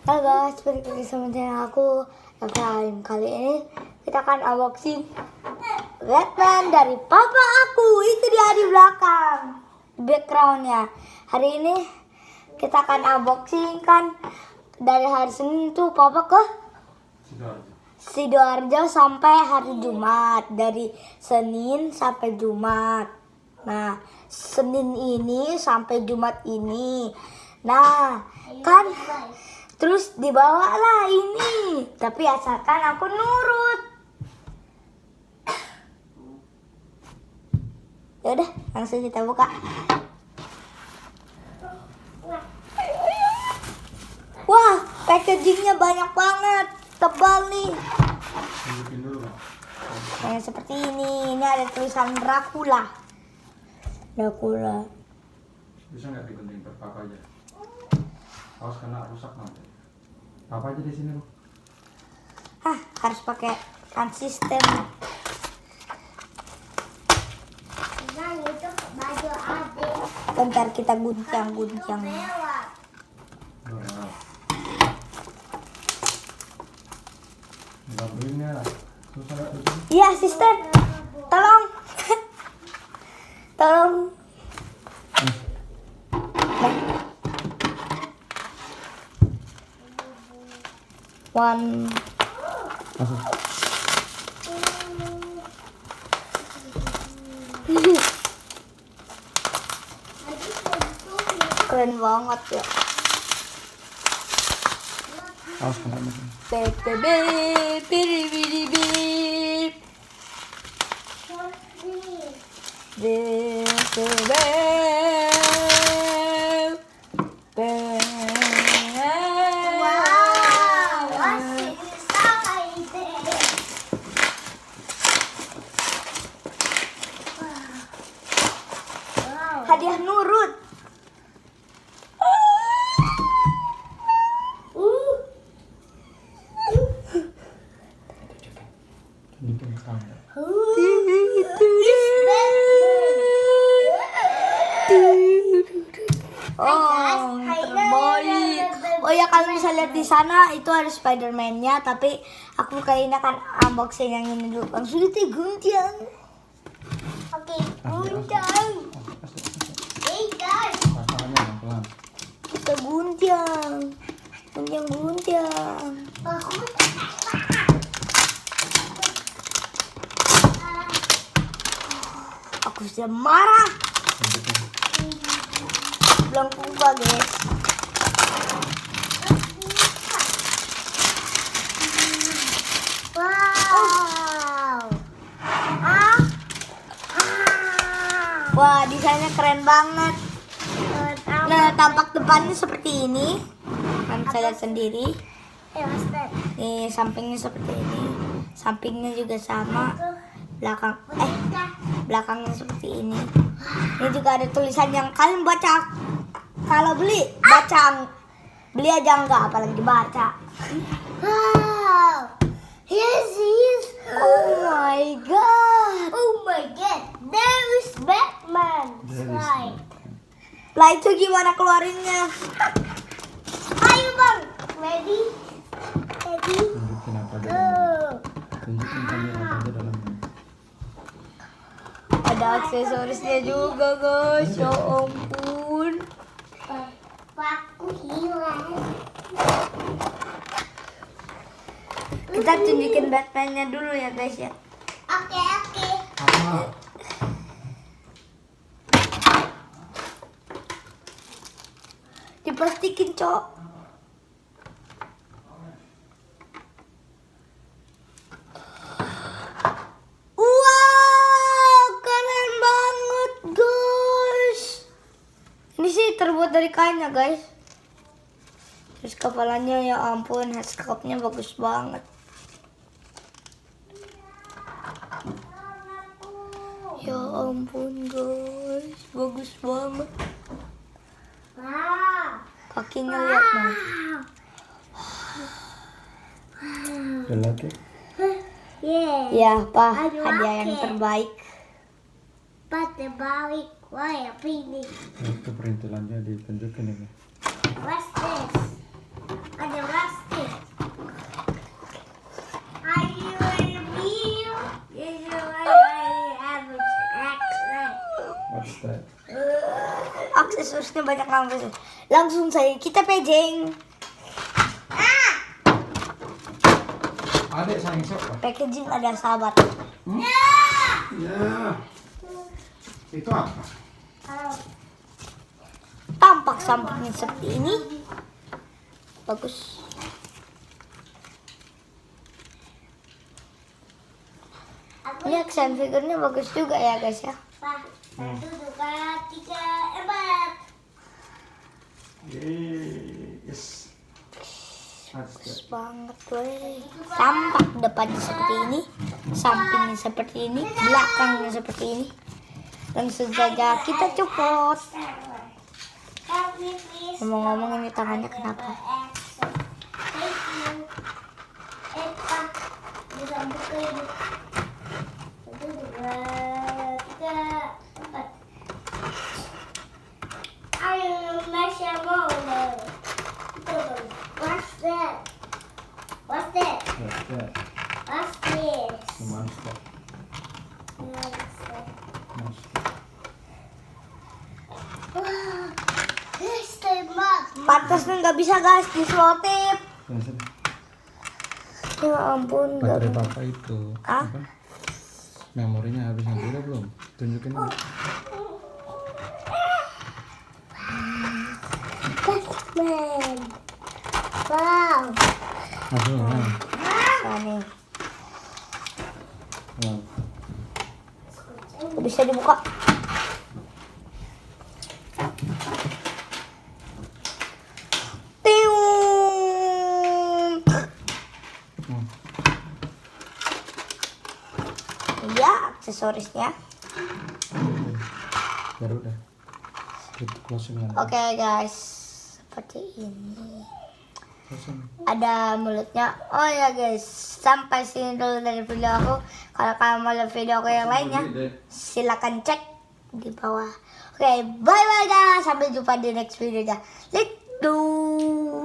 Halo guys, balik lagi sama channel aku. Kali ini kita akan unboxing Batman dari papa aku. Itu dia di belakang, backgroundnya. Hari ini kita akan unboxing kan dari hari Senin tuh papa ke Sidoarjo sampai hari Jumat. Dari Senin sampai Jumat. Nah, Senin ini sampai Jumat ini. Nah, kan terus dibawalah ini. Tapi asalkan aku nurut. Yaudah, langsung kita buka. Wah, packagingnya banyak banget. Tebal nih. Nah, seperti ini. Ini ada tulisan Dracula. Dracula. Bisa nggak digunting per papa aja? Kaos kena rusak nanti. Papa aja di sini loh. Harus pakai konsisten. Nah, itu baju adik. Bentar kita guncang. Gabungnya susah nggak tuh? Iya, asisten. Tolong. Tolong. One. Keren banget ya. Kaos kena mesin. Hadiah nurut. Bikin tangga. Oh, terbaik. Oh ya, kalau bisa lihat di sana itu ada Spider-Man-nya, tapi aku kayaknya akan unboxing yang ini dulu. Langsung guncang. Oke, guncang. Hey guys. Pasangannya pelan. Kita guncang. Aku sudah marah. Belum buka, guys. Wow. Wah, desainnya keren banget. Nah, tampak depannya seperti ini. Kan saya lihat sendiri. Nih, sampingnya seperti ini. Sampingnya juga sama. Belakangnya seperti ini. Ini juga ada tulisan yang kalian baca. Kalau beli aja enggak, apalagi baca. Wow. Yes, yes. Oh my god. Oh my god. There is Batman. Right. Lah, itu gimana keluarinnya? Ayo bang. Ready? Ready? Tunjukin apa aja. Go. Tunjukin kamera apa aja dalamnya. Ada aksesorisnya juga, guys. Ya ampun. Papaku hilang. Kita tunjukin Batman-nya dulu ya, guys ya. Oke, oke. Apa? Diplastikin, Cok. Wow, keren banget, guys. Ini sih terbuat dari kain ya, guys. Terus kepalanya, ya ampun, headskopnya bagus banget. Ya ampun, guys, bagus banget. Wow. Kakinya lihat dong. Lelaki. Yeah. Ya, Pak, Aduh, hadiah yang oke. terbaik. Pada balik. Wah, ya ini. Itu perintilannya ditunjukin ini. What's this? Ada plastik. Are you real? Yes, you are. What's that? Aksesorisnya banyak banget. Langsung saya kita pejeng. Adik sayang siapa? Packaging ada sahabat. Ya. Itu apa? Tampak sampingnya seperti ini. Bagus. Ini action figurnya bagus juga ya guys ya. Pak, 1, 2, 3, 4. Yes. What's Bagus that? banget weh. Tampak depannya seperti ini, sampingnya seperti ini, belakangnya seperti ini. Langsung saja kita copot. Help me please. Ngomong-ngomong ini tangannya kenapa? Thank you. Pak, bisa buka ini. 1, 2, 3, 4. Ayo, Masya Allah. What's that? What's that? What's that? What's this? The monster. Monster. Wow, this tembak. Pantasnya nggak bisa guys diselotip. Sini. Ya ampun. nggak Baterai bisa. papa itu. Ah? Apa? Memorinya habis nanti udah belum? Tunjukin dulu. Batman. Wow. Masuk. Nah, nih. Nah. Nggak bisa dibuka. Tiung. Hmm. Ya, aksesorisnya. Baru udah. Itu closing lagi. Oke guys, seperti ini. Closing. Ada mulutnya. Oh ya guys, sampai sini dulu dari video aku. Kalau kalian mau lihat video aku yang lainnya, silakan cek di bawah. Oke, bye bye guys. Sampai jumpa di next video. Let's go.